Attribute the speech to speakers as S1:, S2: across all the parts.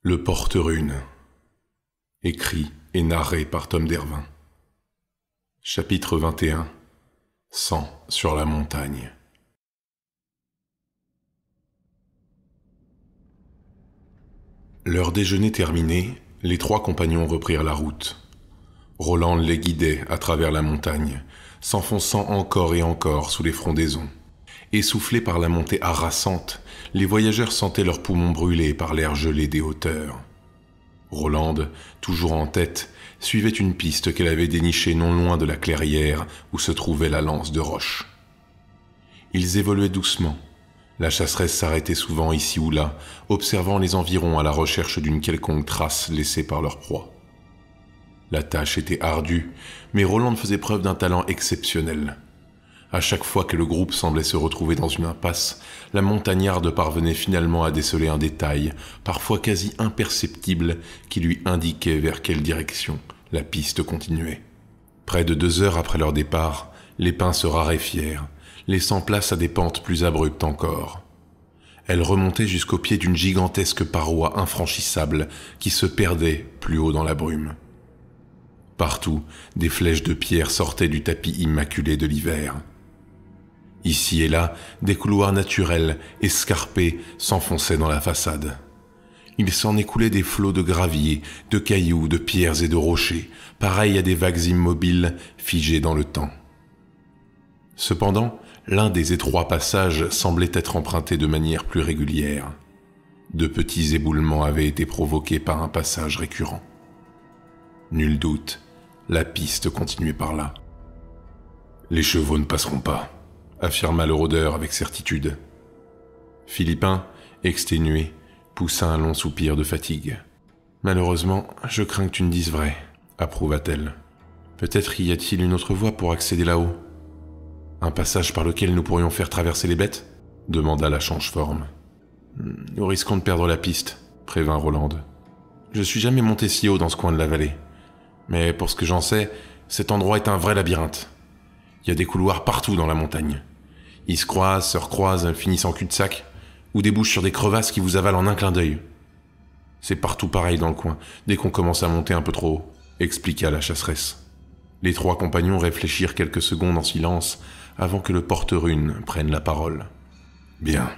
S1: Le Porte-Rune. Écrit et narré par Tom Dervin. Chapitre 21. Sang sur la montagne. Leur déjeuner terminé, les trois compagnons reprirent la route. Roland les guidait à travers la montagne, s'enfonçant encore et encore sous les frondaisons. Essoufflés par la montée harassante, les voyageurs sentaient leurs poumons brûlés par l'air gelé des hauteurs. Rolande, toujours en tête, suivait une piste qu'elle avait dénichée non loin de la clairière où se trouvait la lance de roche. Ils évoluaient doucement. La chasseresse s'arrêtait souvent ici ou là, observant les environs à la recherche d'une quelconque trace laissée par leur proie. La tâche était ardue, mais Rolande faisait preuve d'un talent exceptionnel. À chaque fois que le groupe semblait se retrouver dans une impasse, la montagnarde parvenait finalement à déceler un détail, parfois quasi imperceptible, qui lui indiquait vers quelle direction la piste continuait. Près de 2 heures après leur départ, les pins se raréfièrent, laissant place à des pentes plus abruptes encore. Elles remontaient jusqu'au pied d'une gigantesque paroi infranchissable qui se perdait plus haut dans la brume. Partout, des flèches de pierre sortaient du tapis immaculé de l'hiver. Ici et là, des couloirs naturels, escarpés, s'enfonçaient dans la façade. Il s'en écoulait des flots de gravier, de cailloux, de pierres et de rochers, pareils à des vagues immobiles figées dans le temps. Cependant, l'un des étroits passages semblait être emprunté de manière plus régulière. De petits éboulements avaient été provoqués par un passage récurrent. Nul doute, la piste continuait par là. « Les chevaux ne passeront pas », affirma le rôdeur avec certitude. Philippin, exténué, poussa un long soupir de fatigue. « Malheureusement, je crains que tu ne dises vrai, » approuva-t-elle. « Peut-être y a-t-il une autre voie pour accéder là-haut. Un passage par lequel nous pourrions faire traverser les bêtes ?» demanda la change-forme. « Nous risquons de perdre la piste, » prévint Rolande. « Je suis jamais monté si haut dans ce coin de la vallée. Mais pour ce que j'en sais, cet endroit est un vrai labyrinthe. Il y a des couloirs partout dans la montagne. Ils se croisent, se recroisent, finissent en cul-de-sac, ou débouchent sur des crevasses qui vous avalent en un clin d'œil. C'est partout pareil dans le coin, dès qu'on commence à monter un peu trop haut, expliqua la chasseresse. Les trois compagnons réfléchirent quelques secondes en silence avant que le Porte-Rune prenne la parole. « Bien.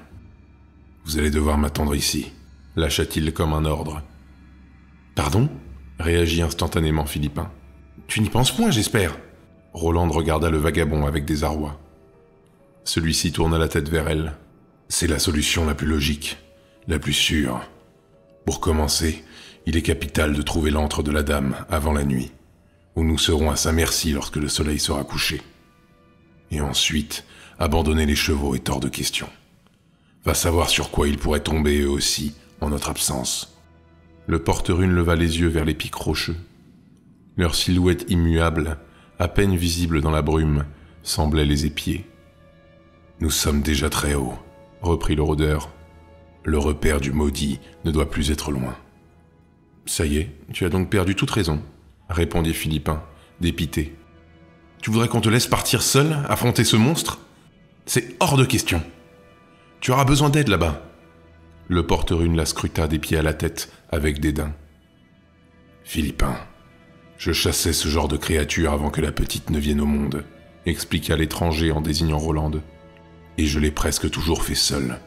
S1: Vous allez devoir m'attendre ici, » lâcha-t-il comme un ordre. « Pardon ?» réagit instantanément Philippin. « Tu n'y penses point, j'espère ?» Rolande regarda le vagabond avec désarroi. Celui-ci tourna la tête vers elle. « C'est la solution la plus logique, la plus sûre. Pour commencer, il est capital de trouver l'antre de la dame avant la nuit, où nous serons à sa merci lorsque le soleil sera couché. Et ensuite, abandonner les chevaux est hors de question. Va savoir sur quoi ils pourraient tomber eux aussi en notre absence. » Le Porte-Rune leva les yeux vers les pics rocheux. Leur silhouette immuable, à peine visible dans la brume, semblait les épier. « Nous sommes déjà très haut, » reprit le rôdeur. « Le repère du maudit ne doit plus être loin. »« Ça y est, tu as donc perdu toute raison, » répondit Philippin, dépité. « Tu voudrais qu'on te laisse partir seul, affronter ce monstre ? C'est hors de question. Tu auras besoin d'aide là-bas. » Le Porte-Rune la scruta des pieds à la tête, avec dédain. « Philippin, je chassais ce genre de créature avant que la petite ne vienne au monde, » expliqua l'étranger en désignant Rolande. « Et je l'ai presque toujours fait seul. »«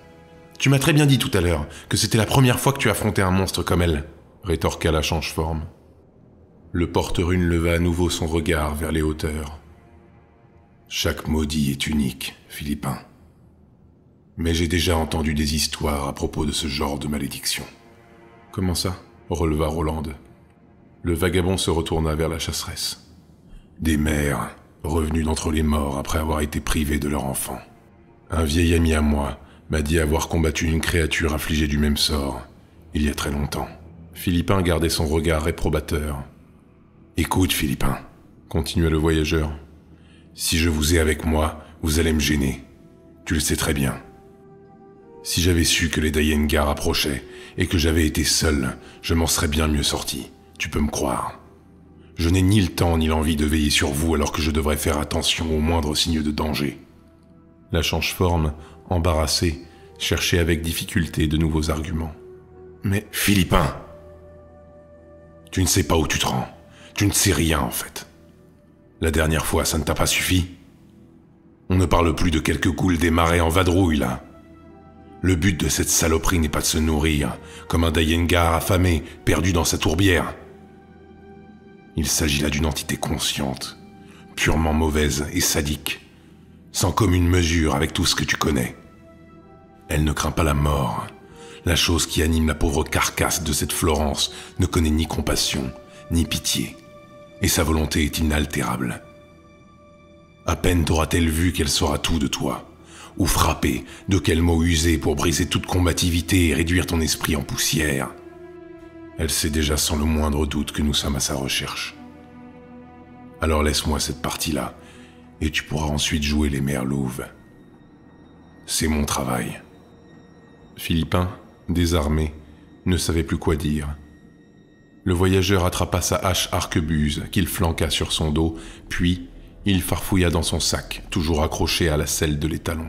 S1: Tu m'as très bien dit tout à l'heure que c'était la première fois que tu affrontais un monstre comme elle, » rétorqua la change-forme. Le Porte-Rune leva à nouveau son regard vers les hauteurs. « Chaque maudit est unique, Philippin. Mais j'ai déjà entendu des histoires à propos de ce genre de malédiction. »« Comment ça ?» releva Rolande. Le vagabond se retourna vers la chasseresse. « Des mères, revenues d'entre les morts après avoir été privées de leur enfant. Un vieil ami à moi m'a dit avoir combattu une créature affligée du même sort, il y a très longtemps. » Philippin gardait son regard réprobateur. « Écoute, Philippin, » continua le voyageur. « Si je vous ai avec moi, vous allez me gêner. Tu le sais très bien. Si j'avais su que les Dayengar approchaient et que j'avais été seul, je m'en serais bien mieux sorti, tu peux me croire. Je n'ai ni le temps ni l'envie de veiller sur vous alors que je devrais faire attention au moindre signe de danger. » La change-forme, embarrassée, cherchait avec difficulté de nouveaux arguments. « Mais, Philippin !» Tu ne sais pas où tu te rends. Tu ne sais rien, en fait. La dernière fois, ça ne t'a pas suffi? On ne parle plus de quelques goules des marais en vadrouille, là. Le but de cette saloperie n'est pas de se nourrir, comme un Dayengar affamé, perdu dans sa tourbière. Il s'agit là d'une entité consciente, purement mauvaise et sadique, sans commune mesure avec tout ce que tu connais. Elle ne craint pas la mort. La chose qui anime la pauvre carcasse de cette Florence ne connaît ni compassion, ni pitié, et sa volonté est inaltérable. À peine t'aura-t-elle vu qu'elle saura tout de toi, ou frappé de quels mots user pour briser toute combativité et réduire ton esprit en poussière. Elle sait déjà sans le moindre doute que nous sommes à sa recherche. Alors laisse-moi cette partie-là, et tu pourras ensuite jouer les merlouves. C'est mon travail. Philippin, désarmé, ne savait plus quoi dire. Le voyageur attrapa sa hache arquebuse qu'il flanqua sur son dos, puis il farfouilla dans son sac, toujours accroché à la selle de l'étalon.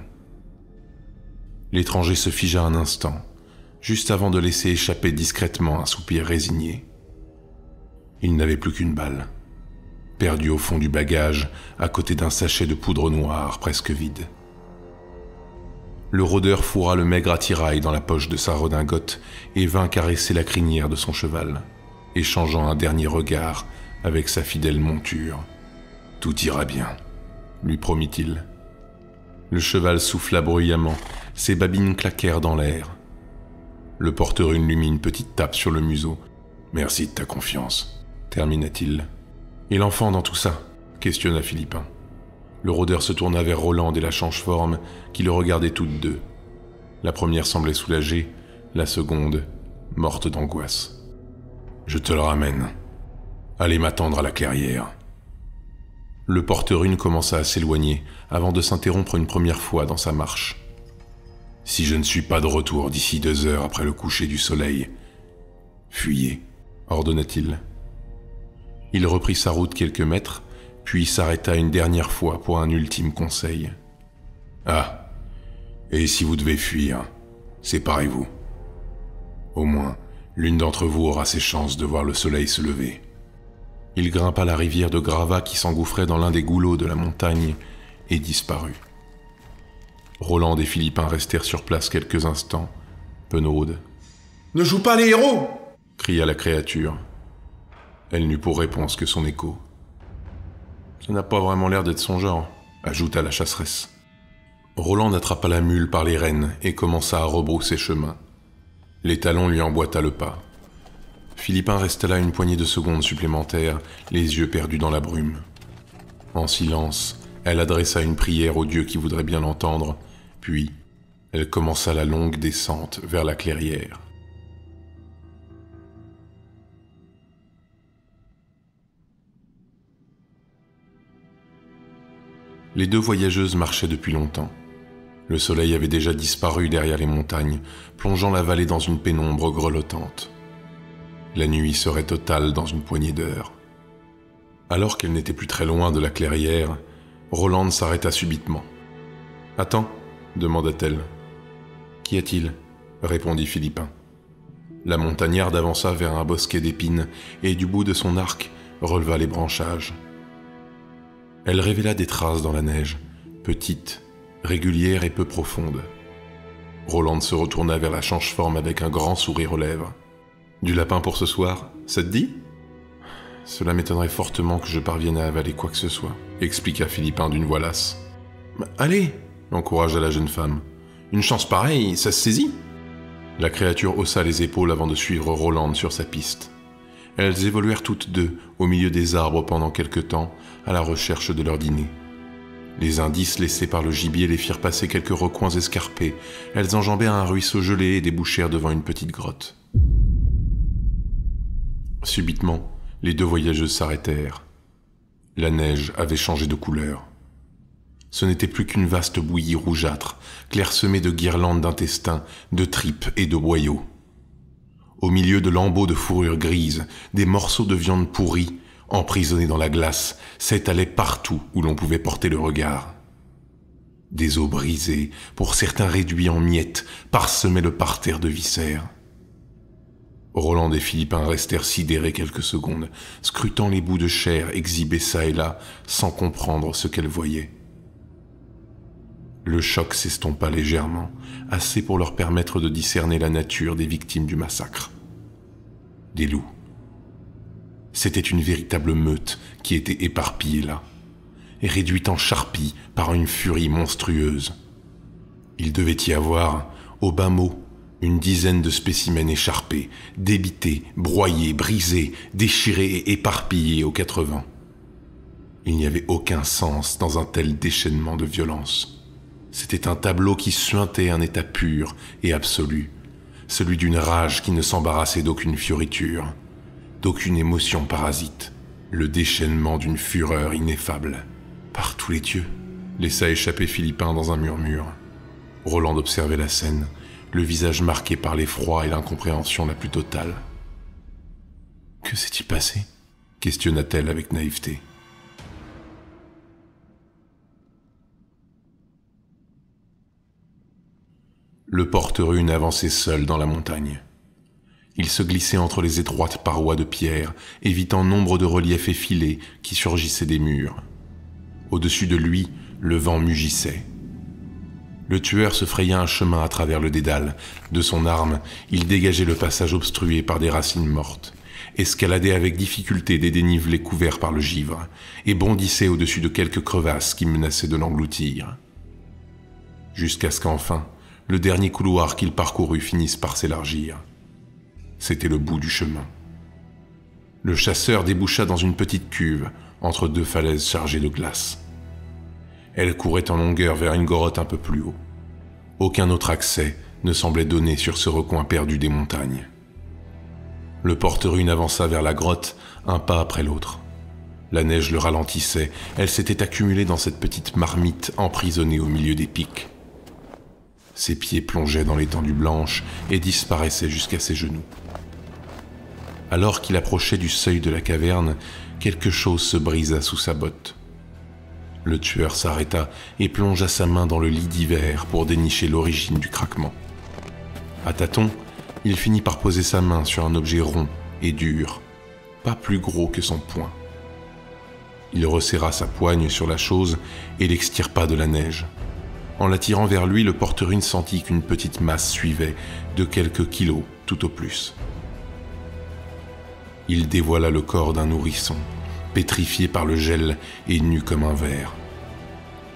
S1: L'étranger se figea un instant, juste avant de laisser échapper discrètement un soupir résigné. Il n'avait plus qu'une balle, perdue au fond du bagage, à côté d'un sachet de poudre noire presque vide. Le rôdeur fourra le maigre attirail dans la poche de sa redingote et vint caresser la crinière de son cheval, échangeant un dernier regard avec sa fidèle monture. « Tout ira bien », lui promit-il. Le cheval souffla bruyamment, ses babines claquèrent dans l'air. Le porte-rune lui mit une petite tape sur le museau. « Merci de ta confiance », termina-t-il. « Et l'enfant dans tout ça ?» questionna Philippin. Le rôdeur se tourna vers Rolande et la Changeforme, qui le regardaient toutes deux. La première semblait soulagée, la seconde, morte d'angoisse. « Je te le ramène. Allez m'attendre à la clairière. » Le porte-rune commença à s'éloigner, avant de s'interrompre une première fois dans sa marche. « Si je ne suis pas de retour d'ici 2 heures après le coucher du soleil, fuyez, » ordonna-t-il. Il reprit sa route quelques mètres, puis s'arrêta une dernière fois pour un ultime conseil. « Ah, et si vous devez fuir, séparez-vous. Au moins, l'une d'entre vous aura ses chances de voir le soleil se lever. » Il grimpa la rivière de gravats qui s'engouffrait dans l'un des goulots de la montagne et disparut. Rolande et Philippin restèrent sur place quelques instants, penaudes. « Ne joue pas les héros !» cria la créature. Elle n'eut pour réponse que son écho. « Ça n'a pas vraiment l'air d'être son genre », ajouta la chasseresse. Rolande attrapa la mule par les rênes et commença à rebrousser chemin. L'étalon lui emboîta le pas. Philippin resta là une poignée de secondes supplémentaires, les yeux perdus dans la brume. En silence, elle adressa une prière au Dieu qui voudrait bien l'entendre, puis elle commença la longue descente vers la clairière. Les 2 voyageuses marchaient depuis longtemps. Le soleil avait déjà disparu derrière les montagnes, plongeant la vallée dans une pénombre grelottante. La nuit serait totale dans une poignée d'heures. Alors qu'elle n'était plus très loin de la clairière, Rolande s'arrêta subitement. « Attends » demanda-t-elle. « Qu'y a-t-il » répondit Philippin. La montagnarde avança vers un bosquet d'épines et du bout de son arc releva les branchages. Elle révéla des traces dans la neige, petites, régulières et peu profondes. Rolande se retourna vers la Changeforme avec un grand sourire aux lèvres. « Du lapin pour ce soir, ça te dit ?»« Cela m'étonnerait fortement que je parvienne à avaler quoi que ce soit, » expliqua Philippin d'une voix lasse. « Allez !» encouragea la jeune femme. « Une chance pareille, ça se saisit !» La créature haussa les épaules avant de suivre Rolande sur sa piste. Elles évoluèrent toutes deux au milieu des arbres pendant quelque temps, à la recherche de leur dîner. Les indices laissés par le gibier les firent passer quelques recoins escarpés. Elles enjambèrent un ruisseau gelé et débouchèrent devant une petite grotte. Subitement, les 2 voyageuses s'arrêtèrent. La neige avait changé de couleur. Ce n'était plus qu'une vaste bouillie rougeâtre, clairsemée de guirlandes d'intestins, de tripes et de boyaux. Au milieu de lambeaux de fourrure grise, des morceaux de viande pourrie, emprisonnés dans la glace, s'étalaient partout où l'on pouvait porter le regard. Des os brisés, pour certains réduits en miettes, parsemaient le parterre de viscères. Roland et Philippin restèrent sidérés quelques secondes, scrutant les bouts de chair exhibés çà et là, sans comprendre ce qu'elles voyaient. Le choc s'estompa légèrement, assez pour leur permettre de discerner la nature des victimes du massacre. Des loups. C'était une véritable meute qui était éparpillée là, et réduite en charpie par une furie monstrueuse. Il devait y avoir, au bas mot, une dizaine de spécimens écharpés, débités, broyés, brisés, déchirés et éparpillés aux quatre vents. Il n'y avait aucun sens dans un tel déchaînement de violence. C'était un tableau qui suintait un état pur et absolu, celui d'une rage qui ne s'embarrassait d'aucune fioriture, d'aucune émotion parasite, le déchaînement d'une fureur ineffable. Par tous les dieux, laissa échapper Philippin dans un murmure. Roland observait la scène, le visage marqué par l'effroi et l'incompréhension la plus totale. « Que s'est-il passé ?» questionna-t-elle avec naïveté. Le porte-rune avançait seul dans la montagne. Il se glissait entre les étroites parois de pierre, évitant nombre de reliefs effilés qui surgissaient des murs. Au-dessus de lui, le vent mugissait. Le tueur se fraya un chemin à travers le dédale. De son arme, il dégageait le passage obstrué par des racines mortes, escaladait avec difficulté des dénivelés couverts par le givre, et bondissait au-dessus de quelques crevasses qui menaçaient de l'engloutir. Jusqu'à ce qu'enfin, le dernier couloir qu'il parcourut finisse par s'élargir. C'était le bout du chemin. Le chasseur déboucha dans une petite cuve, entre deux falaises chargées de glace. Elle courait en longueur vers une grotte un peu plus haut. Aucun autre accès ne semblait donner sur ce recoin perdu des montagnes. Le porte-rune avança vers la grotte, un pas après l'autre. La neige le ralentissait, elle s'était accumulée dans cette petite marmite emprisonnée au milieu des pics. Ses pieds plongeaient dans l'étendue blanche et disparaissaient jusqu'à ses genoux. Alors qu'il approchait du seuil de la caverne, quelque chose se brisa sous sa botte. Le tueur s'arrêta et plongea sa main dans le lit d'hiver pour dénicher l'origine du craquement. À tâtons, il finit par poser sa main sur un objet rond et dur, pas plus gros que son poing. Il resserra sa poigne sur la chose et l'extirpa de la neige. En l'attirant vers lui, le porte-rune sentit qu'une petite masse suivait, de quelques kilos tout au plus. Il dévoila le corps d'un nourrisson, pétrifié par le gel et nu comme un verre.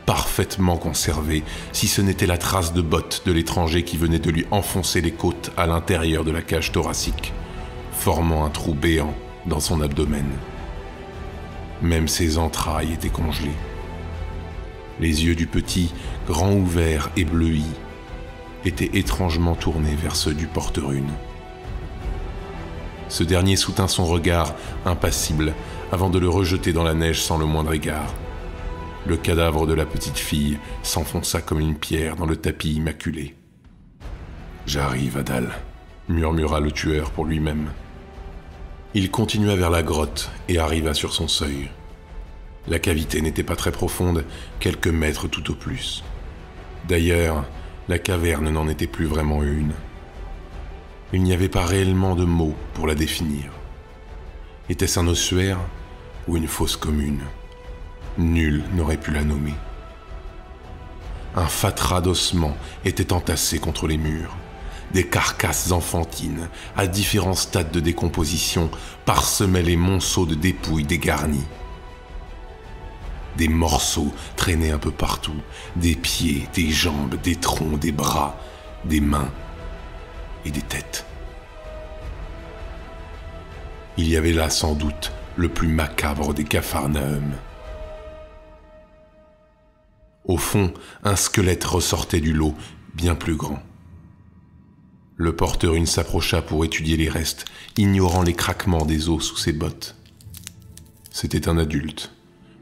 S1: Parfaitement conservé, si ce n'était la trace de bottes de l'étranger qui venait de lui enfoncer les côtes à l'intérieur de la cage thoracique, formant un trou béant dans son abdomen. Même ses entrailles étaient congelées. Les yeux du petit, grands ouverts et bleuis, étaient étrangement tournés vers ceux du porte-rune. Ce dernier soutint son regard, impassible, avant de le rejeter dans la neige sans le moindre égard. Le cadavre de la petite fille s'enfonça comme une pierre dans le tapis immaculé. « J'arrive, Adal », murmura le tueur pour lui-même. Il continua vers la grotte et arriva sur son seuil. La cavité n'était pas très profonde, quelques mètres tout au plus. D'ailleurs, la caverne n'en était plus vraiment une. Il n'y avait pas réellement de mots pour la définir. Était-ce un ossuaire ou une fosse commune? Nul n'aurait pu la nommer. Un fatras d'ossements était entassé contre les murs. Des carcasses enfantines, à différents stades de décomposition, parsemaient les monceaux de dépouilles dégarnies. Des morceaux traînaient un peu partout, des pieds, des jambes, des troncs, des bras, des mains et des têtes. Il y avait là sans doute le plus macabre des Capharnaüm. Au fond, un squelette ressortait du lot, bien plus grand. Le porte-rune s'approcha pour étudier les restes, ignorant les craquements des os sous ses bottes. C'était un adulte,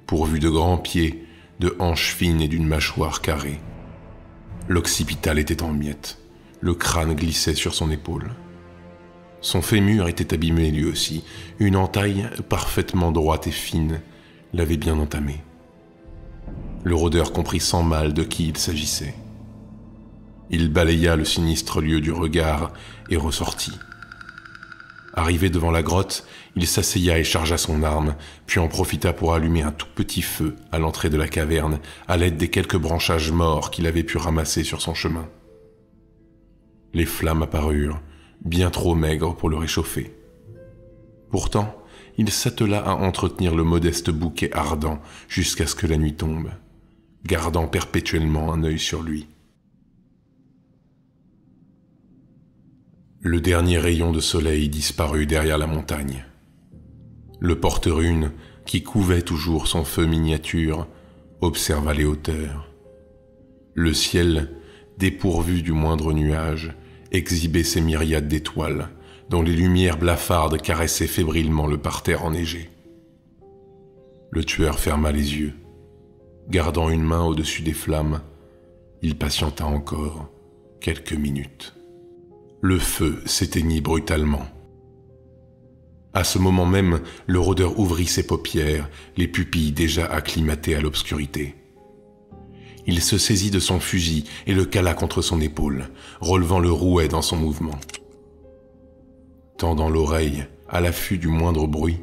S1: pourvu de grands pieds, de hanches fines et d'une mâchoire carrée. L'occipital était en miettes, le crâne glissait sur son épaule. Son fémur était abîmé lui aussi, une entaille parfaitement droite et fine l'avait bien entamé. Le rôdeur comprit sans mal de qui il s'agissait. Il balaya le sinistre lieu du regard et ressortit. Arrivé devant la grotte, il s'asseya et chargea son arme, puis en profita pour allumer un tout petit feu à l'entrée de la caverne, à l'aide des quelques branchages morts qu'il avait pu ramasser sur son chemin. Les flammes apparurent, bien trop maigres pour le réchauffer. Pourtant, il s'attela à entretenir le modeste bouquet ardent jusqu'à ce que la nuit tombe, gardant perpétuellement un œil sur lui. Le dernier rayon de soleil disparut derrière la montagne. Le porte-rune, qui couvait toujours son feu miniature, observa les hauteurs. Le ciel, dépourvu du moindre nuage, exhibait ses myriades d'étoiles, dont les lumières blafardes caressaient fébrilement le parterre enneigé. Le tueur ferma les yeux. Gardant une main au-dessus des flammes, il patienta encore quelques minutes. Le feu s'éteignit brutalement. À ce moment même, le rôdeur ouvrit ses paupières, les pupilles déjà acclimatées à l'obscurité. Il se saisit de son fusil et le cala contre son épaule, relevant le rouet dans son mouvement. Tendant l'oreille, à l'affût du moindre bruit,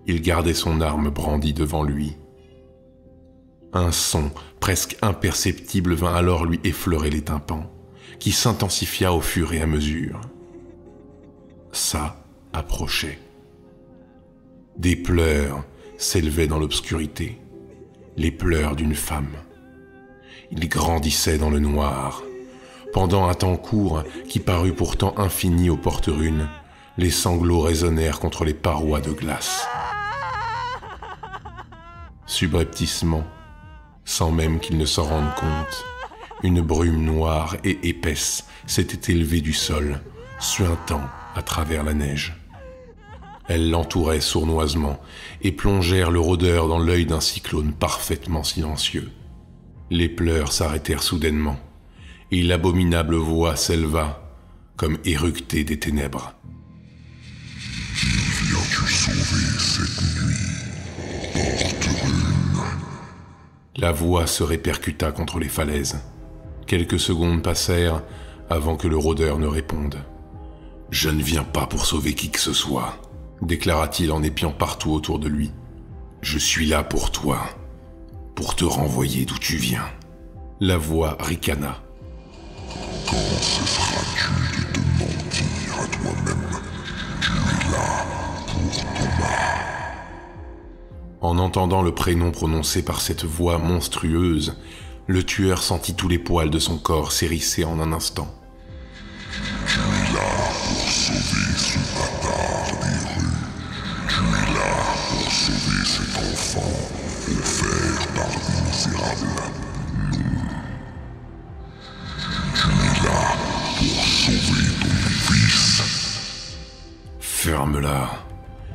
S1: il gardait son arme brandie devant lui. Un son presque imperceptible vint alors lui effleurer les tympans, qui s'intensifia au fur et à mesure. Ça approchait. Des pleurs s'élevaient dans l'obscurité, les pleurs d'une femme. Ils grandissaient dans le noir. Pendant un temps court, qui parut pourtant infini aux porte-runes, les sanglots résonnèrent contre les parois de glace. Subrepticement, sans même qu'il ne s'en rende compte, une brume noire et épaisse s'était élevée du sol, suintant à travers la neige. Elle l'entourait sournoisement et plongèrent le rôdeur dans l'œil d'un cyclone parfaitement silencieux. Les pleurs s'arrêtèrent soudainement, et l'abominable voix s'éleva, comme éructée des ténèbres.
S2: Viens-tu sauver cette nuit, porte-rune?
S1: La voix se répercuta contre les falaises. Quelques secondes passèrent avant que le rôdeur ne réponde. « Je ne viens pas pour sauver qui que ce soit », déclara-t-il en épiant partout autour de lui. « Je suis là pour toi, pour te renvoyer d'où tu viens. » La voix ricana.
S2: « Quand cesseras-tu de te mentir à toi-même? Tu es là pour Thomas. »
S1: En entendant le prénom prononcé par cette voix monstrueuse, le tueur sentit tous les poils de son corps s'hérisser en un instant.
S2: Tu es là pour sauver ce bâtard des rues. Tu es là pour sauver cet enfant offert par des misérables. Tu es là pour sauver ton fils.
S1: Ferme-la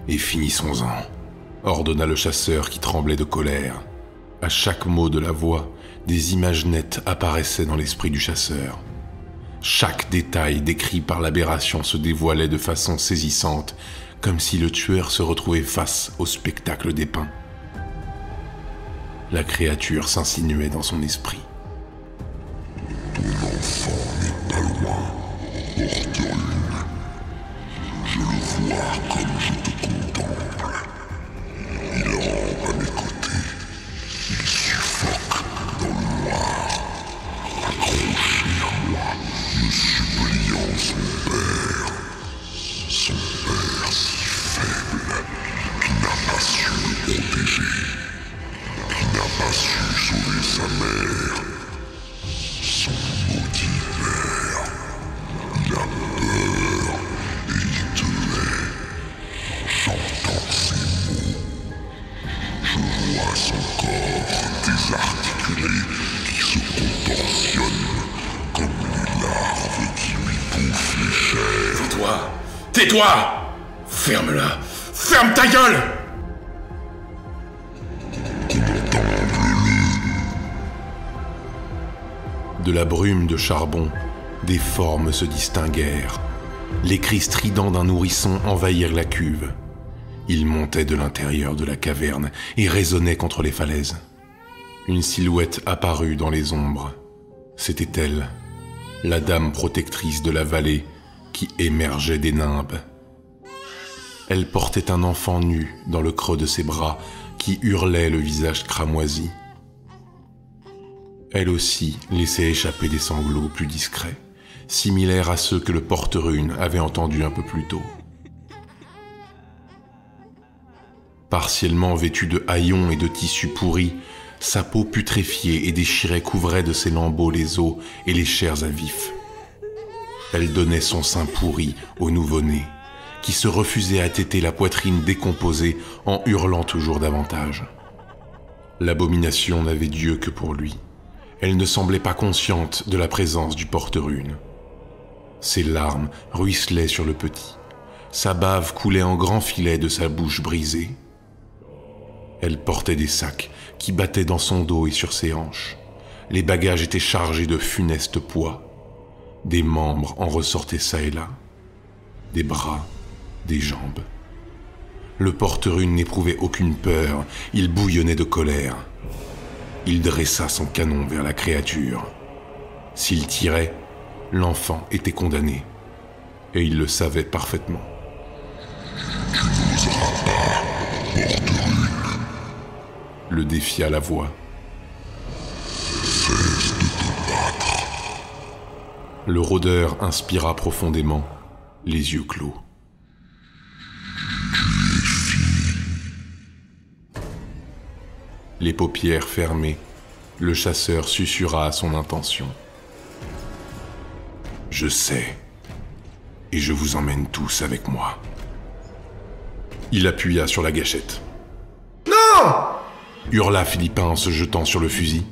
S1: et finissons-en, ordonna le chasseur qui tremblait de colère. À chaque mot de la voix, des images nettes apparaissaient dans l'esprit du chasseur. Chaque détail décrit par l'aberration se dévoilait de façon saisissante, comme si le tueur se retrouvait face au spectacle dépeint. La créature s'insinuait dans son esprit.
S2: Ton enfant n'est pas loin, porte-rune. Je le vois comme je te contemple. Il rampe à mes côtés. Il suffoque dans le noir, accroché à moi, me suppliant son père si faible, qui n'a pas su le protéger, qui n'a pas su sauver sa mère, son maudit père. Il a peur et il te hait. J'entends ses mots. Je vois son corps désarticulé qui se contorsionne comme les larves qui lui bouffent les chairs.
S1: Tais-toi! Tais-toi! Ferme-la! Ferme ta gueule! De la brume de charbon, des formes se distinguèrent. Les cris stridents d'un nourrisson envahirent la cuve. Il montait de l'intérieur de la caverne et résonnait contre les falaises. Une silhouette apparut dans les ombres. C'était elle, la dame protectrice de la vallée qui émergeait des nimbes. Elle portait un enfant nu dans le creux de ses bras qui hurlait le visage cramoisi. Elle aussi laissait échapper des sanglots plus discrets, similaires à ceux que le porte-rune avait entendus un peu plus tôt. Partiellement vêtue de haillons et de tissus pourris, sa peau putréfiée et déchirée couvrait de ses lambeaux les os et les chairs à vif. Elle donnait son sein pourri au nouveau-né, qui se refusait à téter la poitrine décomposée en hurlant toujours davantage. L'abomination n'avait Dieu que pour lui. Elle ne semblait pas consciente de la présence du porte-rune. Ses larmes ruisselaient sur le petit. Sa bave coulait en grands filets de sa bouche brisée. Elle portait des sacs qui battaient dans son dos et sur ses hanches. Les bagages étaient chargés de funestes poids. Des membres en ressortaient çà et là. Des bras, des jambes. Le porte-rune n'éprouvait aucune peur, il bouillonnait de colère. Il dressa son canon vers la créature. S'il tirait, l'enfant était condamné. Et il le savait parfaitement.
S2: Tu n'oseras pas, porte-rune.
S1: Le défia la voix.
S2: Cesse de te battre.
S1: Le rôdeur inspira profondément, les yeux clos. Les paupières fermées, le chasseur susurra à son intention. Je sais, et je vous emmène tous avec moi. Il appuya sur la gâchette. Non! Hurla Philippin en se jetant sur le fusil.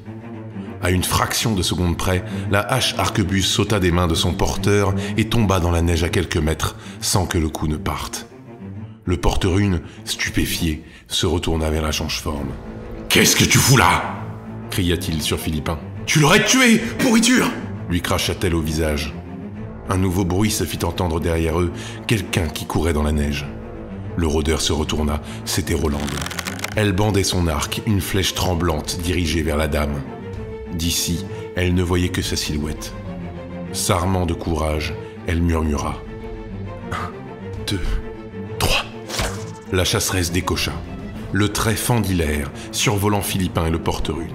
S1: À une fraction de seconde près, la hache arquebuse sauta des mains de son porteur et tomba dans la neige à quelques mètres, sans que le coup ne parte. Le porte-rune, stupéfié, se retourna vers la change-forme. « Qu'est-ce que tu fous là ?» cria-t-il sur Philippin. « Tu l'aurais tué, pourriture !» lui cracha-t-elle au visage. Un nouveau bruit se fit entendre derrière eux, quelqu'un qui courait dans la neige. Le rôdeur se retourna, c'était Rolande. Elle bandait son arc, une flèche tremblante dirigée vers la dame. D'ici, elle ne voyait que sa silhouette. S'armant de courage, elle murmura. 1, 2, 3. La chasseresse décocha. Le trait fendit l'air, survolant Philippin et le porte-rune.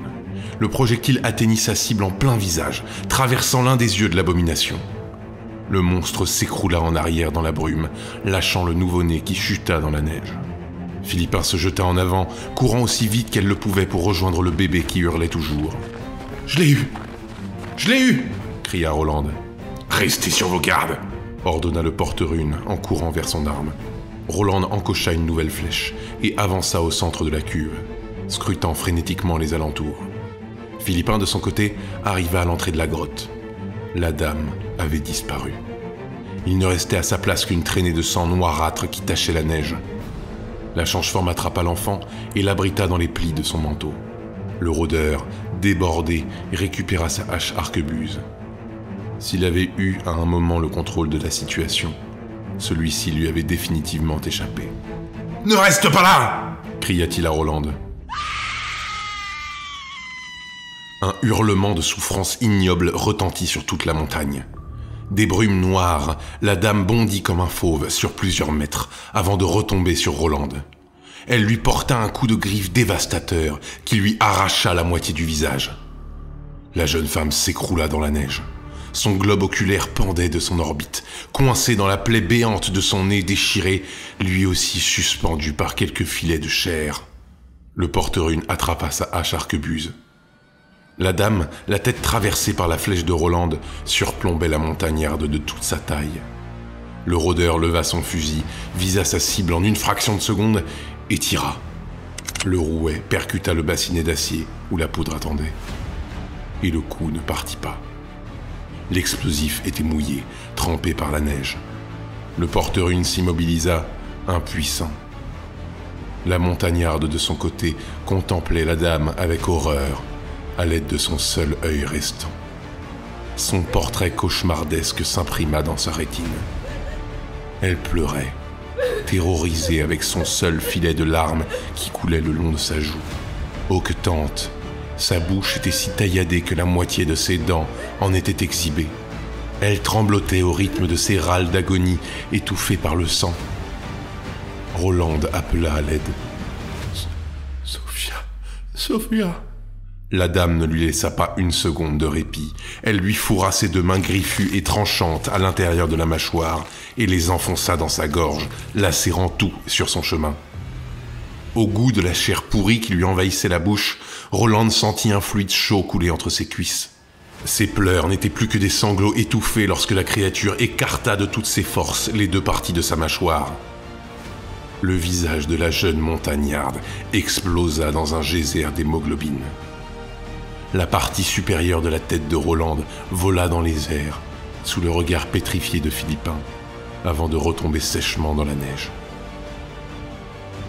S1: Le projectile atteignit sa cible en plein visage, traversant l'un des yeux de l'abomination. Le monstre s'écroula en arrière dans la brume, lâchant le nouveau-né qui chuta dans la neige. Philippin se jeta en avant, courant aussi vite qu'elle le pouvait pour rejoindre le bébé qui hurlait toujours. « Je l'ai eu! Je l'ai eu !» cria Rolande. « Restez sur vos gardes !» ordonna le porte-rune en courant vers son arme. Rolande encocha une nouvelle flèche et avança au centre de la cuve, scrutant frénétiquement les alentours. Philippin, de son côté, arriva à l'entrée de la grotte. La dame avait disparu. Il ne restait à sa place qu'une traînée de sang noirâtre qui tachait la neige. La change-forme attrapa l'enfant et l'abrita dans les plis de son manteau. Le rôdeur, débordé, récupéra sa hache arquebuse. S'il avait eu à un moment le contrôle de la situation, celui-ci lui avait définitivement échappé. « Ne reste pas là !» cria-t-il à Rolande. Un hurlement de souffrance ignoble retentit sur toute la montagne. Des brumes noires, la dame bondit comme un fauve sur plusieurs mètres avant de retomber sur Rolande. Elle lui porta un coup de griffe dévastateur qui lui arracha la moitié du visage. La jeune femme s'écroula dans la neige. Son globe oculaire pendait de son orbite, coincé dans la plaie béante de son nez déchiré, lui aussi suspendu par quelques filets de chair. Le porte-rune attrapa sa hache arquebuse. La dame, la tête traversée par la flèche de Rolande, surplombait la montagnarde de toute sa taille. Le rôdeur leva son fusil, visa sa cible en une fraction de seconde et tira. Le rouet percuta le bassinet d'acier où la poudre attendait. Et le coup ne partit pas. L'explosif était mouillé, trempé par la neige. Le porte-rune s'immobilisa, impuissant. La montagnarde de son côté contemplait la dame avec horreur, à l'aide de son seul œil restant. Son portrait cauchemardesque s'imprima dans sa rétine. Elle pleurait, terrorisée avec son seul filet de larmes qui coulait le long de sa joue. Hoquetante, sa bouche était si tailladée que la moitié de ses dents en était exhibée. Elle tremblotait au rythme de ses râles d'agonie étouffés par le sang. Rolande appela à l'aide. Sophia. La dame ne lui laissa pas une seconde de répit. Elle lui fourra ses deux mains griffues et tranchantes à l'intérieur de la mâchoire et les enfonça dans sa gorge, lacérant tout sur son chemin. Au goût de la chair pourrie qui lui envahissait la bouche, Rolande sentit un fluide chaud couler entre ses cuisses. Ses pleurs n'étaient plus que des sanglots étouffés lorsque la créature écarta de toutes ses forces les deux parties de sa mâchoire. Le visage de la jeune montagnarde explosa dans un geyser d'hémoglobine. La partie supérieure de la tête de Rolande vola dans les airs, sous le regard pétrifié de Philippin, avant de retomber sèchement dans la neige.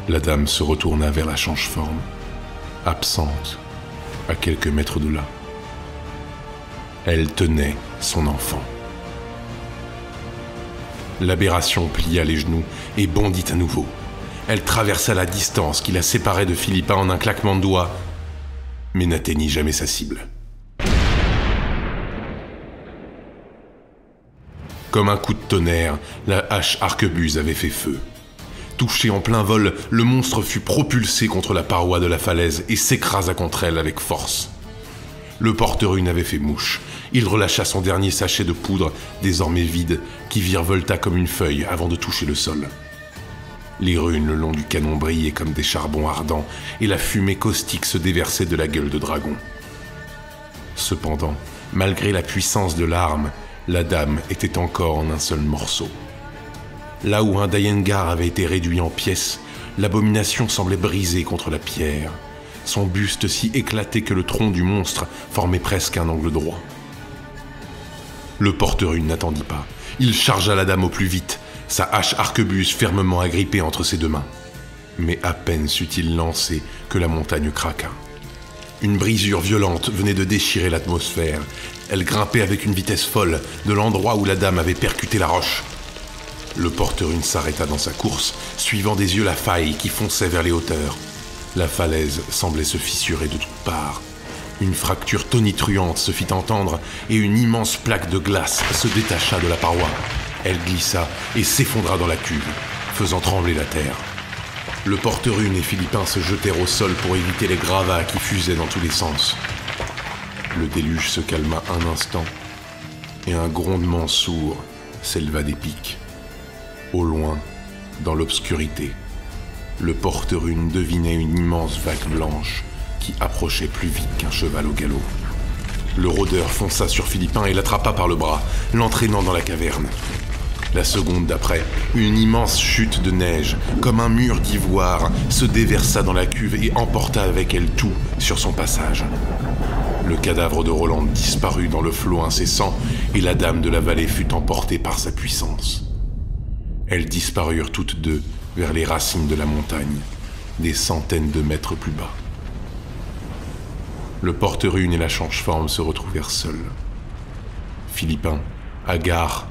S1: La dame se retourna vers la change-forme, absente, à quelques mètres de là. Elle tenait son enfant. L'aberration plia les genoux et bondit à nouveau. Elle traversa la distance qui la séparait de Philippin en un claquement de doigts, mais n'atteignit jamais sa cible. Comme un coup de tonnerre, la hache arquebuse avait fait feu. Touché en plein vol, le monstre fut propulsé contre la paroi de la falaise et s'écrasa contre elle avec force. Le porte-rune avait fait mouche. Il relâcha son dernier sachet de poudre, désormais vide, qui virevolta comme une feuille avant de toucher le sol. Les runes le long du canon brillaient comme des charbons ardents et la fumée caustique se déversait de la gueule de dragon. Cependant, malgré la puissance de l'arme, la dame était encore en un seul morceau. Là où un Dayengar avait été réduit en pièces, l'abomination semblait brisée contre la pierre, son buste si éclaté que le tronc du monstre formait presque un angle droit. Le porte-rune n'attendit pas. Il chargea la dame au plus vite, sa hache arquebuse fermement agrippée entre ses deux mains. Mais à peine sut-il lancer que la montagne craqua. Une brisure violente venait de déchirer l'atmosphère. Elle grimpait avec une vitesse folle de l'endroit où la dame avait percuté la roche. Le porte-rune s'arrêta dans sa course, suivant des yeux la faille qui fonçait vers les hauteurs. La falaise semblait se fissurer de toutes parts. Une fracture tonitruante se fit entendre et une immense plaque de glace se détacha de la paroi. Elle glissa et s'effondra dans la cuve, faisant trembler la terre. Le porte-rune et Philippin se jetèrent au sol pour éviter les gravats qui fusaient dans tous les sens. Le déluge se calma un instant et un grondement sourd s'éleva des pics. Au loin, dans l'obscurité, le porte-rune devinait une immense vague blanche qui approchait plus vite qu'un cheval au galop. Le rôdeur fonça sur Philippin et l'attrapa par le bras, l'entraînant dans la caverne. La seconde d'après, une immense chute de neige, comme un mur d'ivoire, se déversa dans la cuve et emporta avec elle tout sur son passage. Le cadavre de Rolande disparut dans le flot incessant et la dame de la vallée fut emportée par sa puissance. Elles disparurent toutes deux vers les racines de la montagne, des centaines de mètres plus bas. Le porte-rune et la change-forme se retrouvèrent seuls. Philippin, hagard,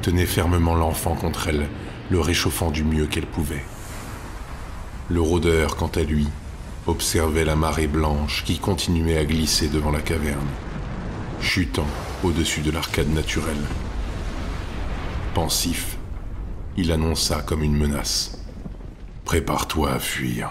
S1: tenait fermement l'enfant contre elle, le réchauffant du mieux qu'elle pouvait. Le rôdeur, quant à lui, observait la marée blanche qui continuait à glisser devant la caverne, chutant au-dessus de l'arcade naturelle. Pensif, il annonça comme une menace : « Prépare-toi à fuir. »